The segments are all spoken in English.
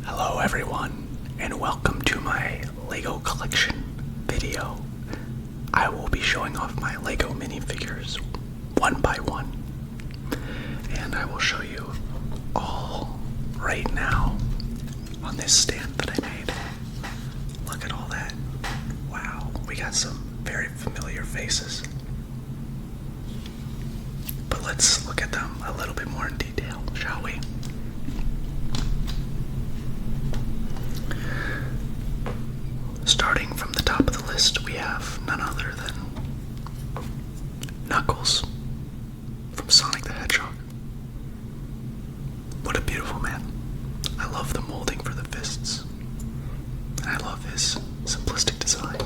Hello everyone, and welcome to my Lego collection video. I will be showing off my Lego minifigures one by one, and I will show you all right now on this stand that I made. Look at all that. Wow, we got some very familiar faces. But let's look at them a little bit more in detail, shall we? Starting from the top of the list, we have none other than Knuckles from Sonic the Hedgehog. What a beautiful man. I love the molding for the fists, and I love his simplistic design.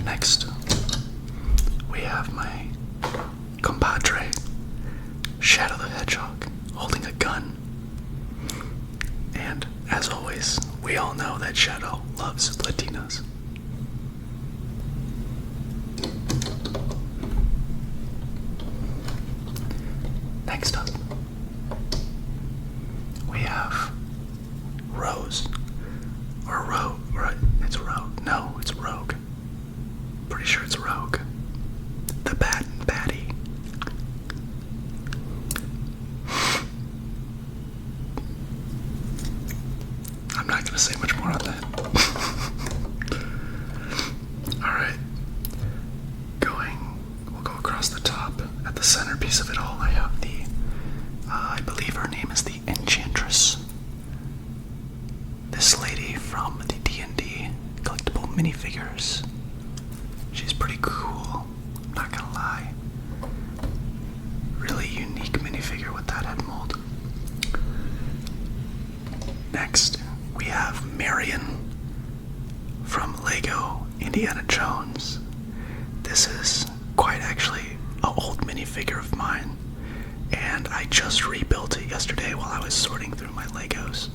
Next, we have my compadre, Shadow the Hedgehog, holding a gun. And as always, we all know that Shadow loves Latinas. Next up, we have Rose. Or Rogue, right? It's Rogue. No, it's Rogue. Pretty sure it's Rogue. The Bat and Batty. I'm not gonna say much more on that. Alright. We'll go across the top. At the centerpiece of it all, I have the, I believe her name is the Enchantress. This lady from the D&D collectible minifigures. She's pretty cool, I'm not gonna lie. Really unique minifigure with that head mold. Next, we have Marion from Lego Indiana Jones. This is quite actually an old minifigure of mine, and I just rebuilt it yesterday while I was sorting through my Legos.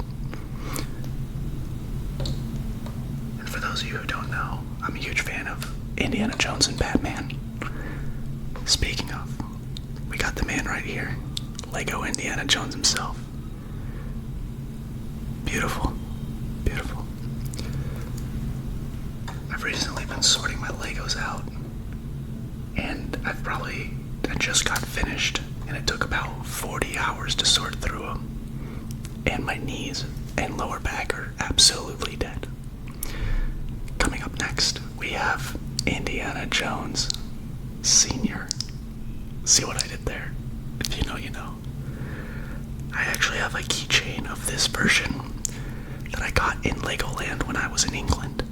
And for those of you who don't know, I'm a huge fan of Indiana Jones and Batman. Speaking of, we got the man right here, Lego Indiana Jones himself. Beautiful, beautiful. I've recently been sorting my Legos out, and I just got finished, and it took about 40 hours to sort through them, and my knees and lower back are absolutely dead. Coming up next, we have Indiana Jones Sr. See what I did there? If you know, you know. I actually have a keychain of this version that I got in Legoland when I was in England,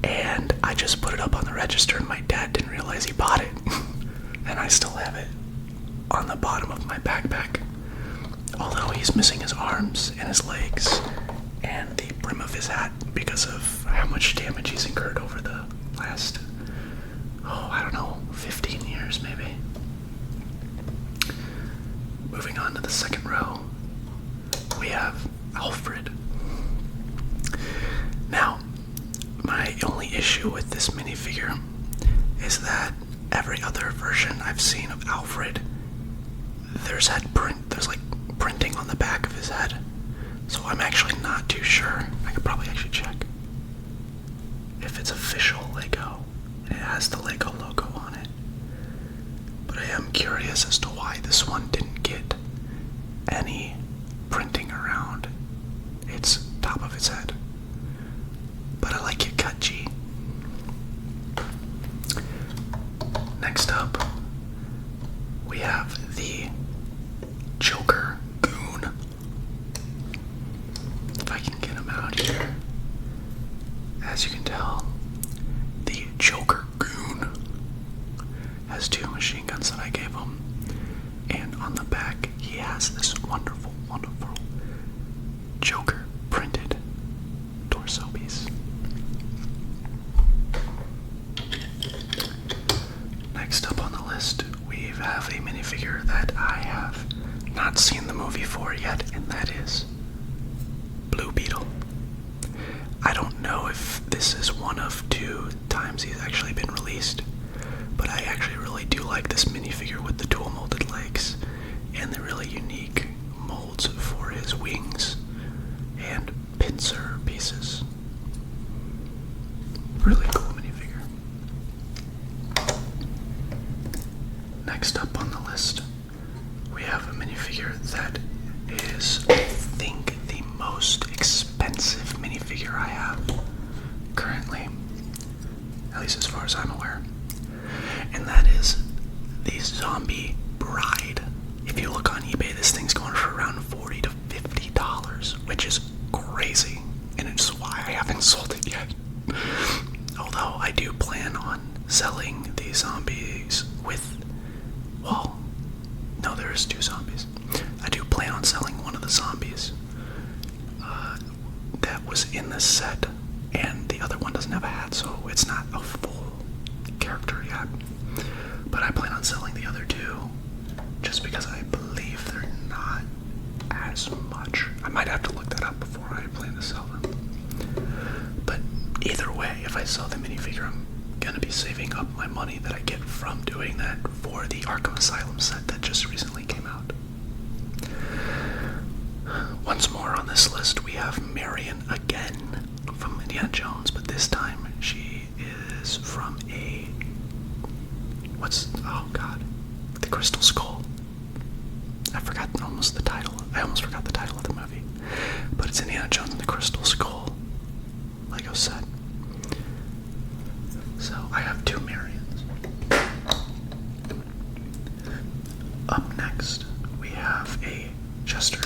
and I just put it up on the register, and my dad didn't realize he bought it. And I still have it on the bottom of my backpack, although he's missing his arms and his legs and the brim of his hat because of how much damage he's incurred over the last, 15 years maybe. Moving on to the second row, we have Alfred. Now, my only issue with this minifigure is that every other version I've seen of Alfred, there's like printing on the back of his head. So I'm actually not too sure. I could probably actually check if it's official Lego and it has the Lego logo on it. But I am curious as to why this one didn't get any printing around its top of its head. But I like it cut G. Next up, we have the Joker Goon. If I can get him out here. As you can tell, the Joker Goon has two machine guns that I gave him. And on the back, he has this wonderful, wonderful Joker printed torso piece. Next up on the list, we have a minifigure that I have not seen the movie for yet, and that is Blue Beetle. I don't know if this is one of 2 times he's actually been released, but I actually really do like this minifigure with the dual molded legs and the really unique molds for his wings in this set, and the other one doesn't have a hat, so it's not a full character yet. But I plan on selling the other two, just because I believe they're not as much. I might have to look that up before I plan to sell them. But either way, if I sell the minifigure, I'm gonna be saving up my money that I get from doing that for the Arkham Asylum set that just recently came out. Once more on this list, we have Marion again from Indiana Jones, but this time she is from the Crystal Skull. I almost forgot the title of the movie, but it's Indiana Jones and the Crystal Skull Lego set. So I have two Marions. Up next, we have a Chester.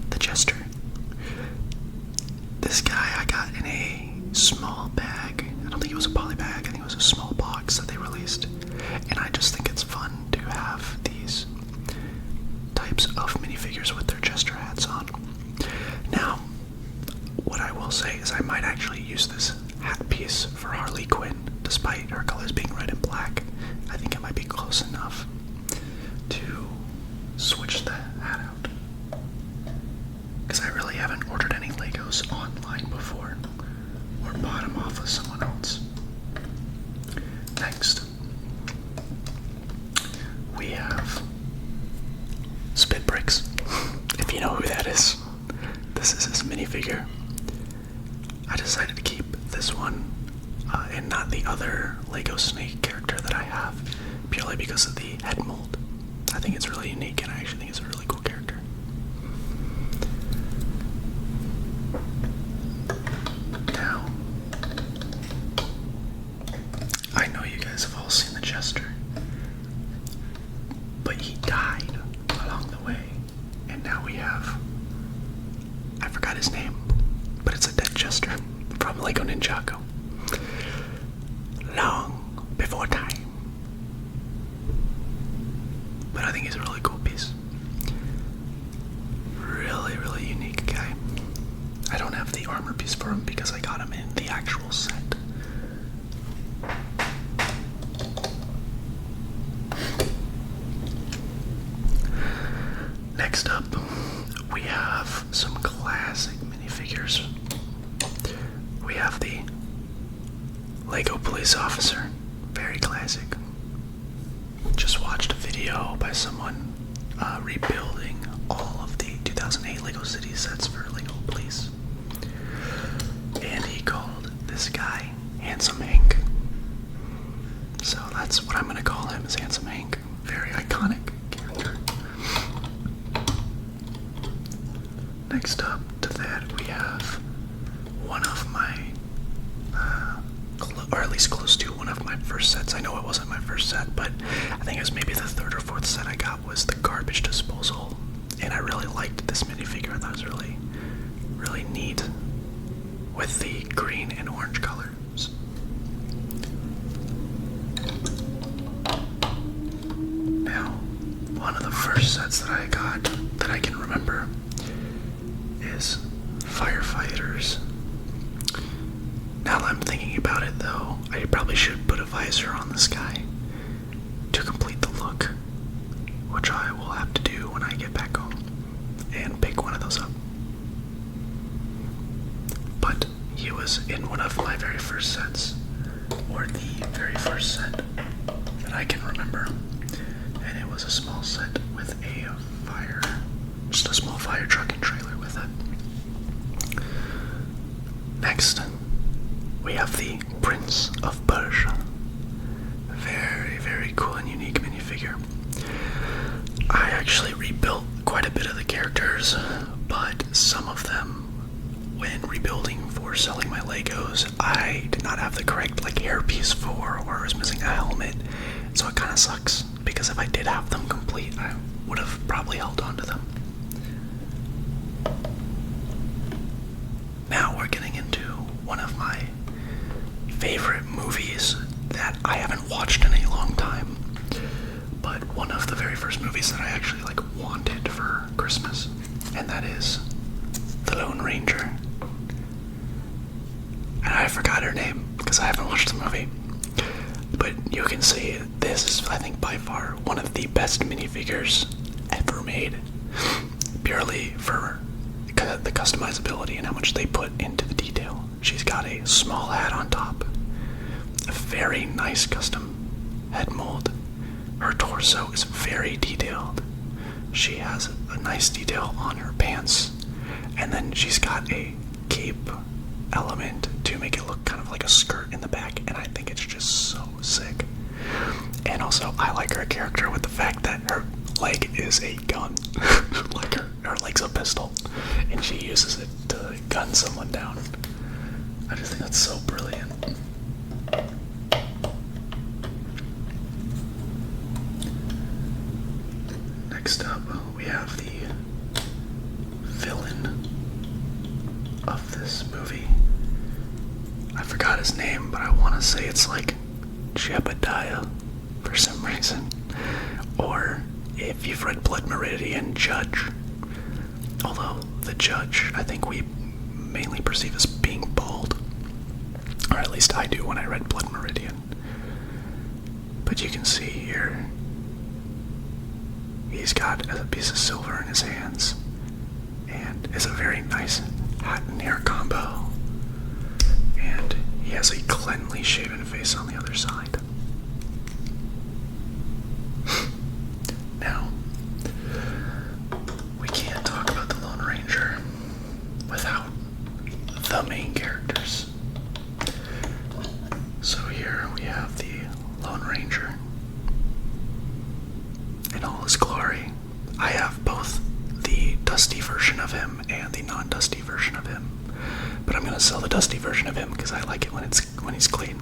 The Jester. This guy I got in a small bag. I don't think it was a poly bag. I think it was a small box that they released. And I just think it's fun to have these types of minifigures with their Jester hats on. Now, what I will say is I might actually use this hat piece for Harley Quinn, despite her colors being red and black. I think it might be close enough to switch the hat out. Because I really haven't ordered any Legos online before, or bought them off of someone else. Next, we have Spit Bricks. If you know who that is, this is his minifigure. I decided to keep this one and not the other Lego Snake character that I have, purely because of the head mold. I think it's really unique, and I actually think it's a really cool character. Now, I know you guys have all seen the Jester, but he died along the way, and now we have, I forgot his name, but it's a dead Jester from Lego Ninjago. Long before time. But I think he's a really cool piece. Really, really unique guy. I don't have the armor piece for him because I got him in the actual set. Next up, we have some classic minifigures. We have the Lego Police Officer. Very classic. Just watched a video by someone rebuilding all of the 2008 Lego City sets for Lego Police. And he called this guy Handsome Hank. So that's what I'm going to call him, is Handsome Hank. Very iconic character. Next up to that, we have one of my, or at least close to one of my first sets. I know it wasn't my first set, but I think it was maybe the third or fourth set I got, was the Garbage Disposal. And I really liked this minifigure. I thought it was really, really neat with the green and orange colors. Now, one of the first sets that I got that I can remember is Firefighters. Now that I'm thinking about it, though, I probably should put a visor on this guy to complete the look, which I will have to do when I get back home and pick one of those up. But he was in one of my very first sets, or the very first set that I can remember, and it was a small set with just a small fire truck and trailer with it. Next, we have the Prince of Persia. Very, very cool and unique minifigure. I actually rebuilt quite a bit of the characters, but some of them, when rebuilding for selling my Legos, I did not have the correct hairpiece for, or I was missing a helmet, so it kind of sucks, because if I did have them complete, I would have probably held on to them. Now we're getting into one of my favorite movies that I haven't watched in a long time, but one of the very first movies that I actually wanted for Christmas, and that is best minifigures ever made, purely for the customizability and how much they put into the detail. She's got a small hat on top, a very nice custom head mold. Her torso is very detailed. She has a nice detail on her pants, and then she's got a cape element to make it look kind of like a skirt in the back, and I think it's just so sick. And also, I like her character with the fact that her leg is a gun. Like her leg's a pistol, and she uses it to gun someone down. I just think that's so brilliant. Next up, we have the villain of this movie. I forgot his name, but I want to say it's like Jebediah for some reason. Or if you've read Blood Meridian, Judge. Although the Judge, I think we mainly perceive as being bald. Or at least I do when I read Blood Meridian. But you can see here, he's got a piece of silver in his hands. And it's a very nice hat and hair combo. And he has a cleanly shaven face on the other side. Now, we can't talk about the Lone Ranger without the main characters. So here we have the Lone Ranger in all his glory. I have both the dusty version of him and the non-dusty version of him, but I'm gonna sell the dusty version of him because I like it when he's clean.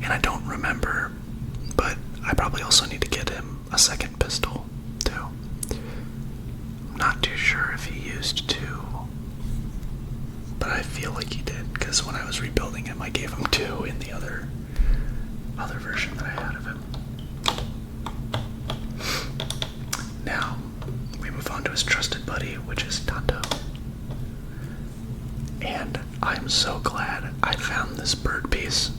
And I don't remember, but I probably also need to get him a second pistol too. I'm not too sure if he used two, but I feel like he did because when I was rebuilding him, I gave him two in the other version that I had of him. Now, we move on to his trusted buddy, which is Tonto. And I'm so glad I found this bird piece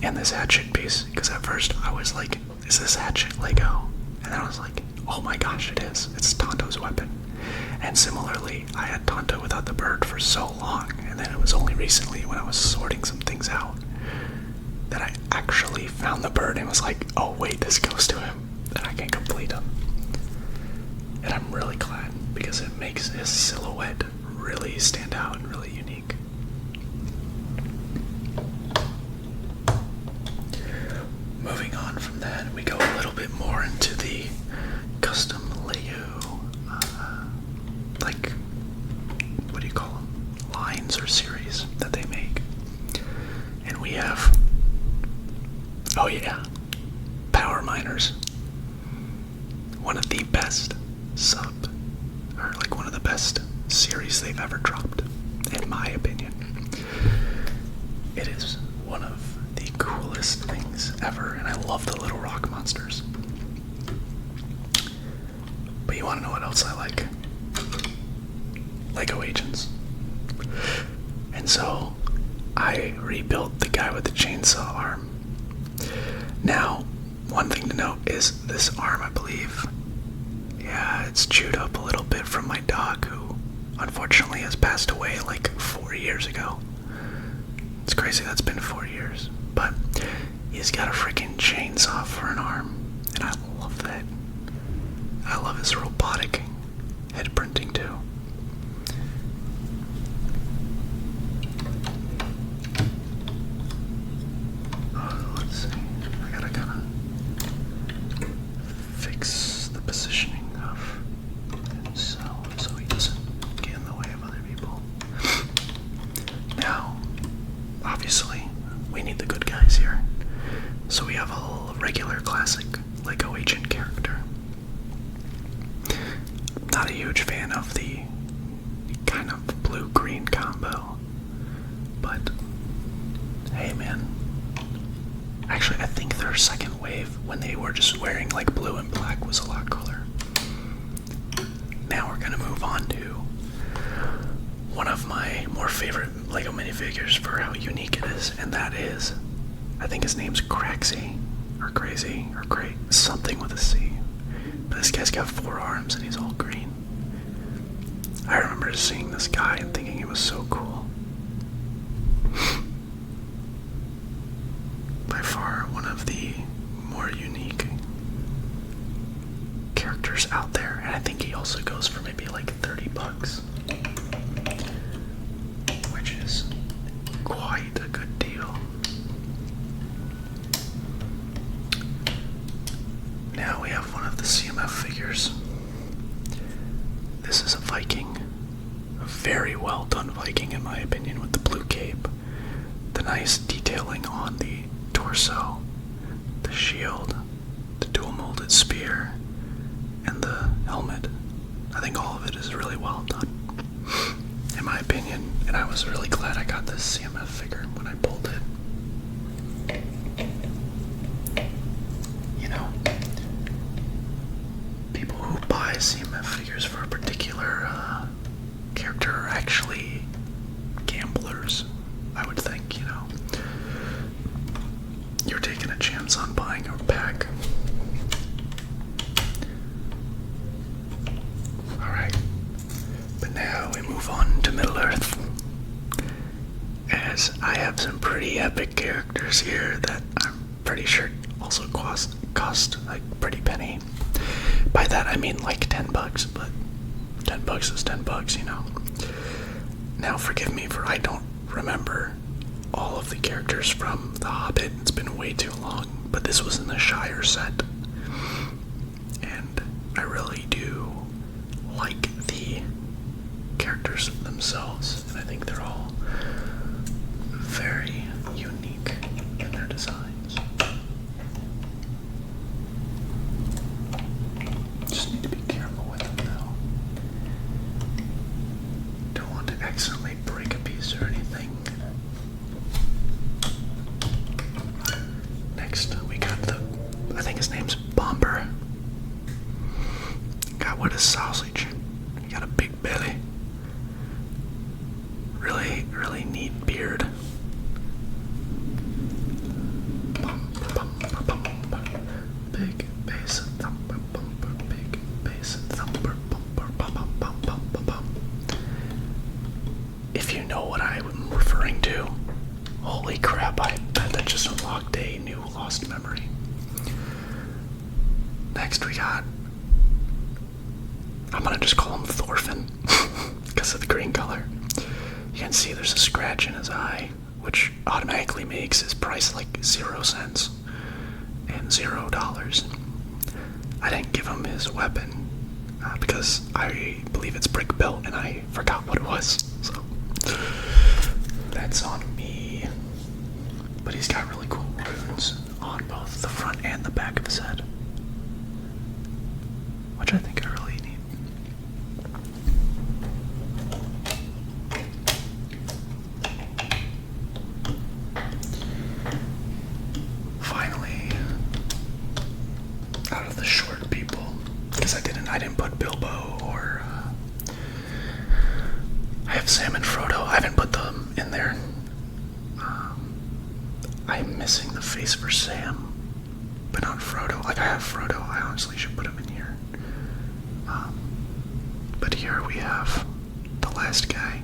and this hatchet piece, because at first I was like, is this hatchet Lego? And then I was like, oh my gosh, it is. It's Tonto's weapon. And similarly, I had Tonto without the bird for so long, and then it was only recently when I was sorting some things out that I actually found the bird and was like, oh wait, this goes to him, and I can complete him. And I'm really glad, because it makes his silhouette really stand out and really unique. Moving on from that, we go a little bit more into the custom Lego, like, what do you call them? Lines or series that they make. And we have, oh yeah, Power Miners. One of the best one of the best series they've ever dropped, in my opinion. It is one of the coolest things ever, and I love the little rock monsters. But you want to know what else I like? Lego agents. And so I rebuilt the guy with the chainsaw arm. Now, one thing to note is this arm, I believe, yeah, it's chewed up a little bit from my dog, who unfortunately has passed away like 4 years ago. It's crazy that's been 4 years, but he's got a freaking chainsaw for an arm, and I love that. I love his robotic head printing too. Let's see, I gotta kind of fix the positioning of himself so he doesn't get in the way of other people. Now, obviously, we need the good guys here. So we have a regular classic Lego agent character. Not a huge fan of the kind of blue-green combo, but hey man. Actually, I think their second wave, when they were just wearing like blue and black, was a lot cooler. Now we're gonna move on to one of my more favorite Lego minifigures for how unique it is, and that is, I think his name's Craxy, or crazy or great, something with a C. But this guy's got 4 arms and he's all green. I remember seeing this guy and thinking it was so cool. By far one of the more unique characters out there, and I think he also goes for maybe like $30, which is quite a good deal. Now we have one of the CMF figures. This is a Viking, a very well done Viking in my opinion, with the blue cape, the nice detailing on the torso, the shield, the dual molded spear, and the helmet. I think all of it is really well done, in my opinion, and I was really glad I got this CMF figure when I pulled it. You know, people who buy CMF figures for a particular character are actually gamblers, I would think, you know. You're taking a chance on buying a pack. Alright, but now we move on to Middle-earth, as I have some pretty epic characters here that I'm pretty sure also cost like pretty penny. By that I mean like $10, but $10 is $10, you know. Now forgive me for I don't remember all of the characters from The Hobbit. It's been way too long, but this was in the Shire set, and I really do like the characters themselves, and I think they're all very unique in their designs. Just need to be careful with them though. Don't want to accidentally break a piece or anything. Next, we got I think his name's Bomber. God, what a sausage. He got a big belly. Really, really neat beard. Big bass thumper, bumper, big bass thumper, bumper, bum, bum, bum, bum, bum. If you know what I'm referring to, holy crap, I bet that just unlocked a new lost memory. Next we got, I'm gonna just call him Thorfinn, because of the green color. You can see there's a scratch in his eye, which automatically makes his price like 0 cents and $0. I didn't give him his weapon because I believe it's brick built and I forgot what it was, so that's on me. But he's got really cool runes on both the front and the back of his head, which I think are really neat. Finally, out of the short people, because I didn't put Bilbo or I have Sam and Frodo. I haven't put them in there. I'm missing the face for Sam, but not Frodo. Like, I have Frodo. I honestly should put him in here. But here we have the last guy.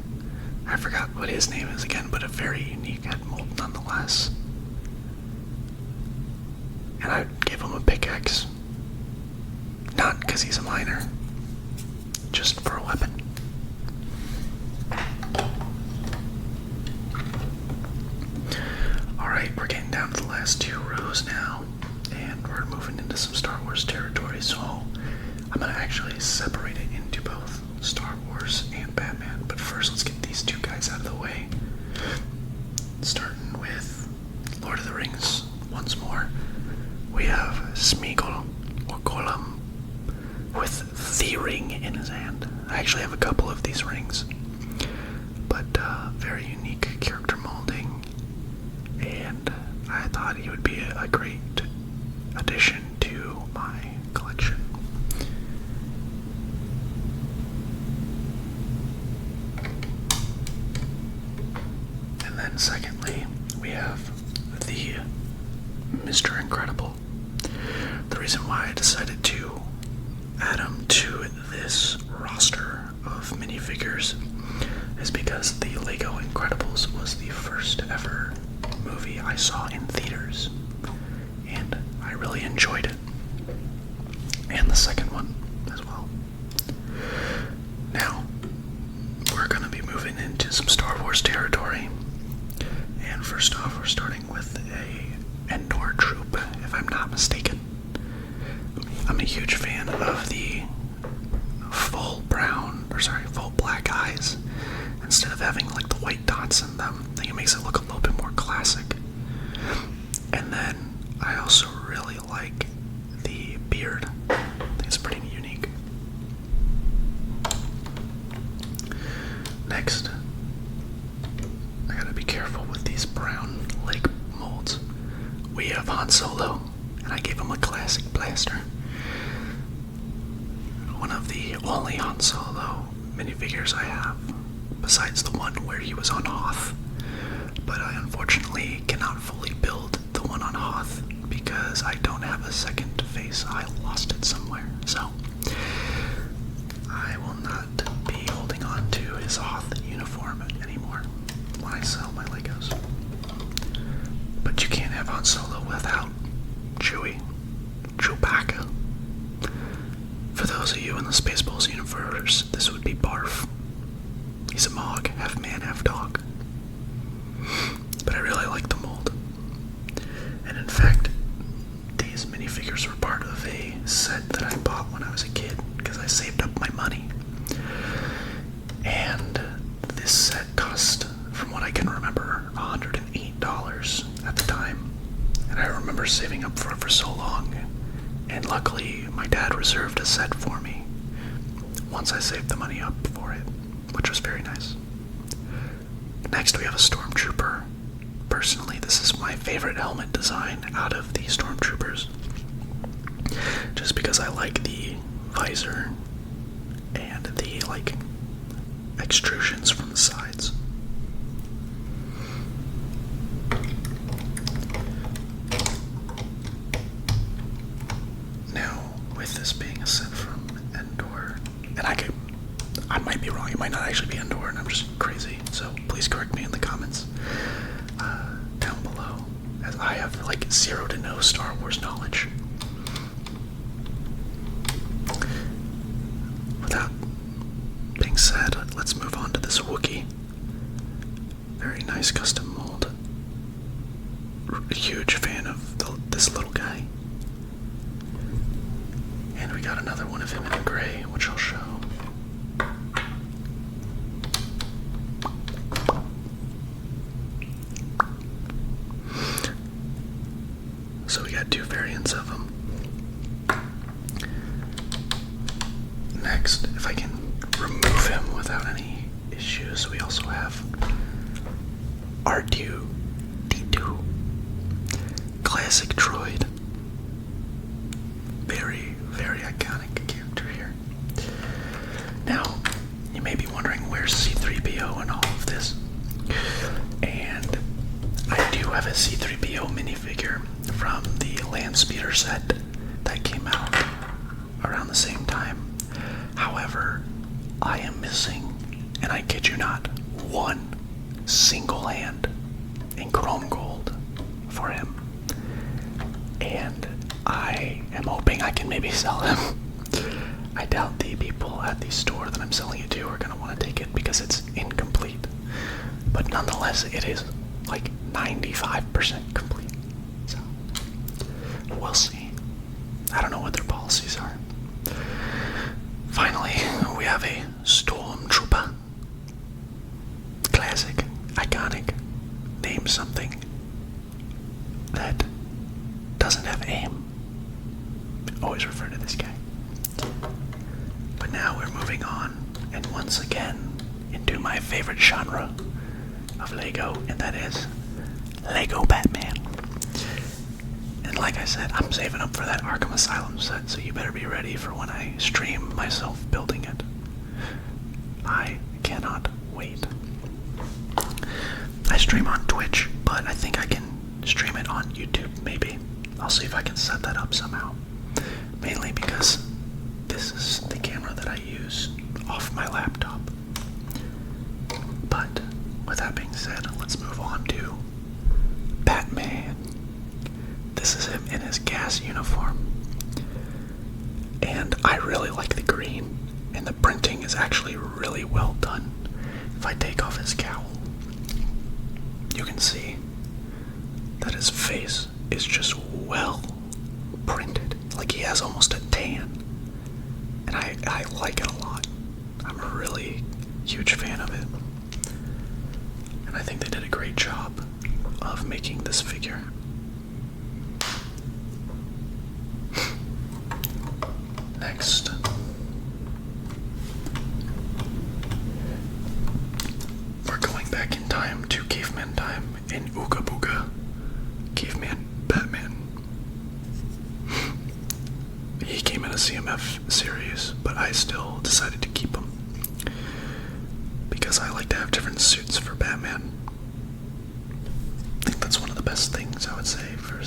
I forgot what his name is again, but a very unique head mold nonetheless. And I gave him a pickaxe. Not because he's a miner, just for a weapon. Alright, we're getting down to the last 2 rows now, and we're moving into some Star Wars territory, so I'm going to actually separate it into both Star Wars and Batman. But first, let's get these 2 guys out of the way. Starting with Lord of the Rings once more. We have Smeagol, or Gollum, with the ring in his hand. I actually have a couple of these rings, but very unique character molding, and I thought he would be a great addition to my collection. And then secondly, we have the Mr. Incredible, minifigures is because the Lego Incredibles was the first ever movie I saw in theaters, and I really enjoyed it. And the second one as well. Now, we're going to be moving into some Star Wars territory. And first off, we're starting with a Endor troop, if I'm not mistaken. I'm a huge fan of the full black eyes. Instead of having like the white dots in them, I think it makes it look a little bit more classic. And then I also really like the beard. I think it's pretty unique. Next, I gotta be careful with these brown leg molds. We have Han Solo, and I gave him a classic blaster. One of the only Han Solo minifigures I have, besides the one where he was on Hoth. But I unfortunately cannot fully build the one on Hoth because I don't have a second face. I lost it somewhere, so I will not be holding on to his Hoth uniform anymore when I sell my Legos. But you can't have Han Solo without Chewbacca. For those of you in the Spaceballs universe, this would be Barf. He's a Mog, half man, half dog. But I really like the mold. And in fact, these minifigures were part of a set that I bought when I was a kid because I saved up my money. And this set cost, from what I can remember, $108 at the time. And I remember saving up for it for so long. And luckily, my dad reserved a set for me once I saved the money up for it, which was very nice. Next, we have a Stormtrooper. Personally, this is my favorite helmet design out of the Stormtroopers, just because I like the visor and the extrusions from the sides. Now, with this being a set from Endor, and I might be wrong, it might not actually be Endor, and I'm just crazy, so please correct me in the comments down below, as I have zero to no Star Wars knowledge. With that being said, let's move on to this Wookiee. Very nice custom mold. A huge fan of this little guy. And we got another one of him in gray, which I'll show. So we got two variants of him. Next, if I can remove him without any issues, we also have R2-D2. Classic droid. Very, very iconic character here. Now, you may be wondering where's C-3PO in all of this. And I do have a C-3PO minifigure from the Landspeeder set that came out around the same time. However, I am missing, and I kid you not, one single hand in chrome gold for him. And I am hoping I can maybe sell him. I doubt the people at the store that I'm selling it to are going to want to take it because it's incomplete. But nonetheless, it is 95% complete. So, we'll see. I don't know what their policies are. Finally, we have a Stormtrooper. Classic, iconic, name something that doesn't have aim. Always refer to this guy. But now we're moving on, and once again, into my favorite genre of Lego, and that is Lego Batman. And like I said, I'm saving up for that Arkham Asylum set, so you better be ready for when I stream myself building it. I cannot wait. I stream on Twitch, but I think I can stream it on YouTube, maybe. I'll see if I can set that up somehow. Mainly because this is the camera that I use off my laptop. and the printing is actually really well done. If I take off his cowl, you can see that his face is just well printed. Like he has almost a tan. And I like it a lot. I'm a really huge fan of it. And I think they did a great job of making this figure. Next, we're going back in time to caveman time in Ooga Booga Caveman Batman. He came in a CMF series, but I still decided to keep him because I like to have different suits for Batman. I think that's one of the best things I would say for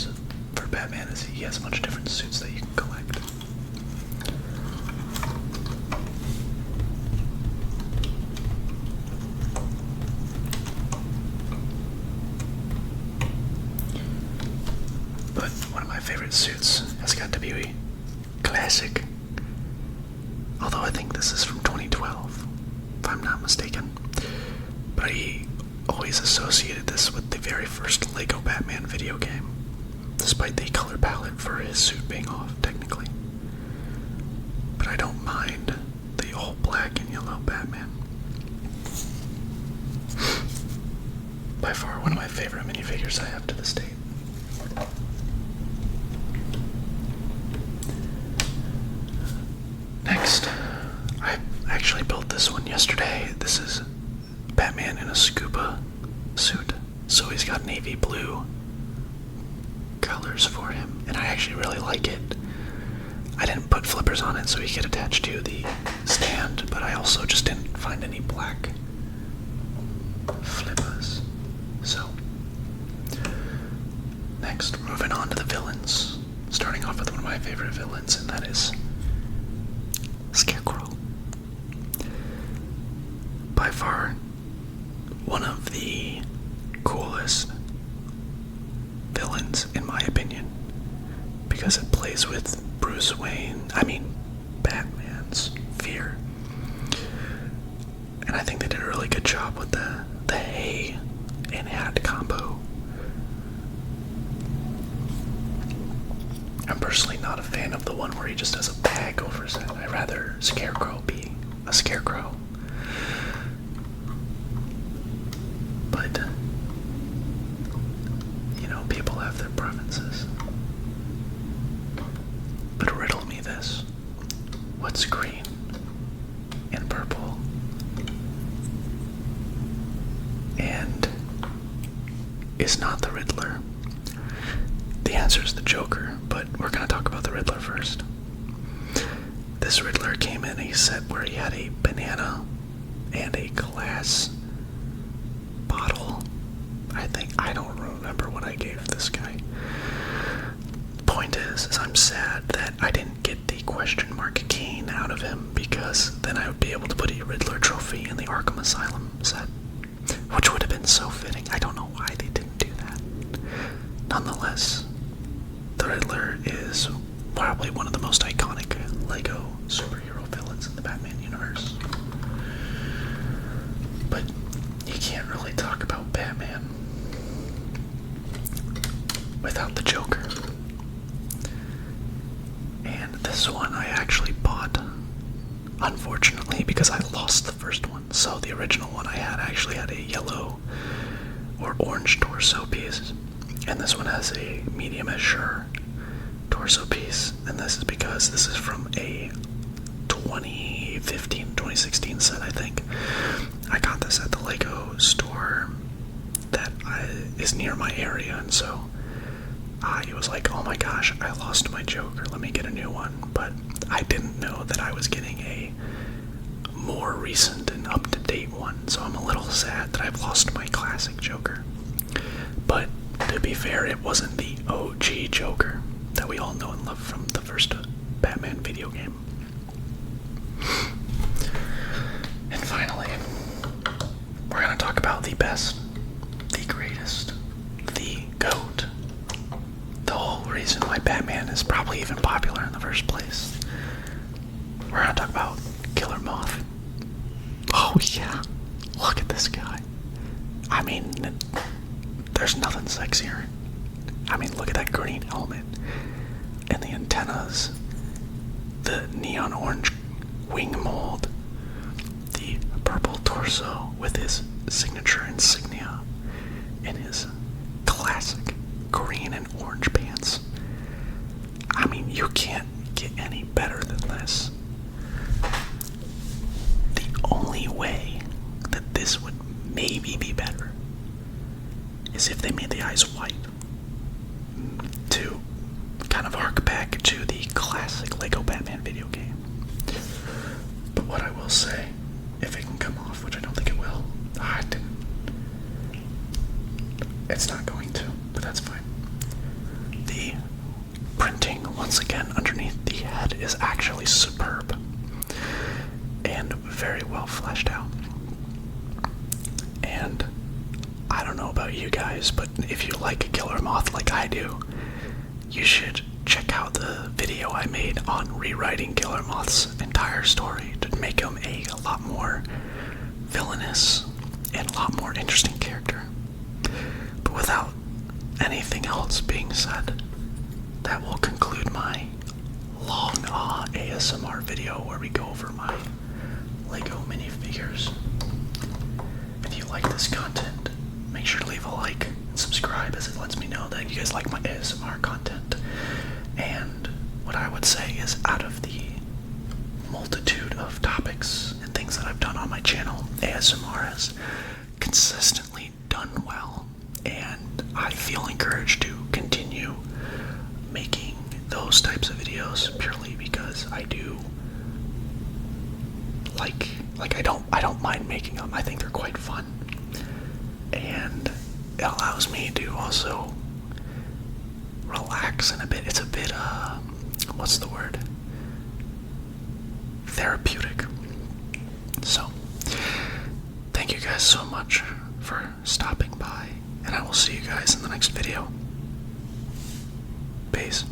Batman is he has a bunch of different suits that you can collect. But one of my favorite suits has got to be classic. Although I think this is from 2012, if I'm not mistaken. But I always associated this with the very first Lego Batman video game, despite the color palette for his suit being off, technically. But I don't mind the all black and yellow Batman. By far one of my favorite minifigures I have to this date. Next, I actually built this one yesterday. This is Batman in a scuba suit. So he's got navy blue colors for him, and I actually really like it. I didn't put flippers on it so he could attach to the stand, but I also just didn't find any black flippers. So, next, moving on to the villains. Starting off with one of my favorite villains, and that is Scarecrow. By far, one of the coolest villains, in my opinion, because it plays with Batman's fear. And I think they did a really good job with the hay and hat combo. I'm personally not a fan of the one where he just has a bag over his head. I'd rather Scarecrow be a scarecrow. But, people have their preferences. But riddle me this. What's green and purple and is not the Riddler? The answer is the Joker, but we're going to talk about the Riddler first. This Riddler came in a set where he had a banana and a glass bottle. I don't remember what I gave this guy. Point is I'm sad that I didn't get the question mark cane out of him, because then I would be able to put a Riddler trophy in the Arkham Asylum set, which would have been so fitting. I don't know why they didn't do that. Nonetheless, the Riddler is probably one of the most iconic Lego superhero villains in the Batman universe. But you can't really talk about Batman without the Joker. And this one I actually bought, unfortunately, because I lost the first one. So the original one I had actually had a yellow or orange torso piece, and this one has a medium azure torso piece, and this is because this is from a 2016 set, I think. I got this at the Lego store that is near my area, and so I was like, oh my gosh, I lost my Joker, let me get a new one. But I didn't know that I was getting a more recent and up-to-date one, so I'm a little sad that I've lost my classic Joker. But to be fair, it wasn't the OG Joker that we all know and love from the first Batman video game. And finally, we're going to talk about the best, the greatest, the GOAT. The whole reason why Batman is probably even popular in the first place. We're going to talk about Killer Oh yeah, look at this guy. I mean, there's nothing sexier. I mean, look at that green helmet and the antennas, the neon orange wing mold, the purple torso with his signature insignia, and his classic green and orange pants. I mean, you can't get any better than this. The only way that this would maybe be better is if they made the eyes white, to kind of hark back to the classic Lego Batman video game. But what I will say, if it can come off, which I don't think it will, it's not going to, but that's fine. The printing, once again, underneath the head is actually superb and very well fleshed out. And I don't know about you guys, but if you like a killer moth like I do, you should check out the video I made on rewriting Killer Moth's entire story to make him a lot more villainous and a lot more interesting character. But without anything else being said, that will conclude my long ASMR video where we go over my Lego minifigures. If you like this content, make sure to leave a like and subscribe, as it lets me know that you guys like my ASMR content. And what I would say is, out of the multitude of topics and things that I've done on my channel, ASMR has consistently done well, and I feel encouraged to continue making those types of videos purely because I do like I don't mind making them. I think they're quite fun, and it allows me to also relax in a bit. It's a bit what's the word? Therapeutic. So thank you guys so much for stopping by, and I will see you guys in the next video. Peace.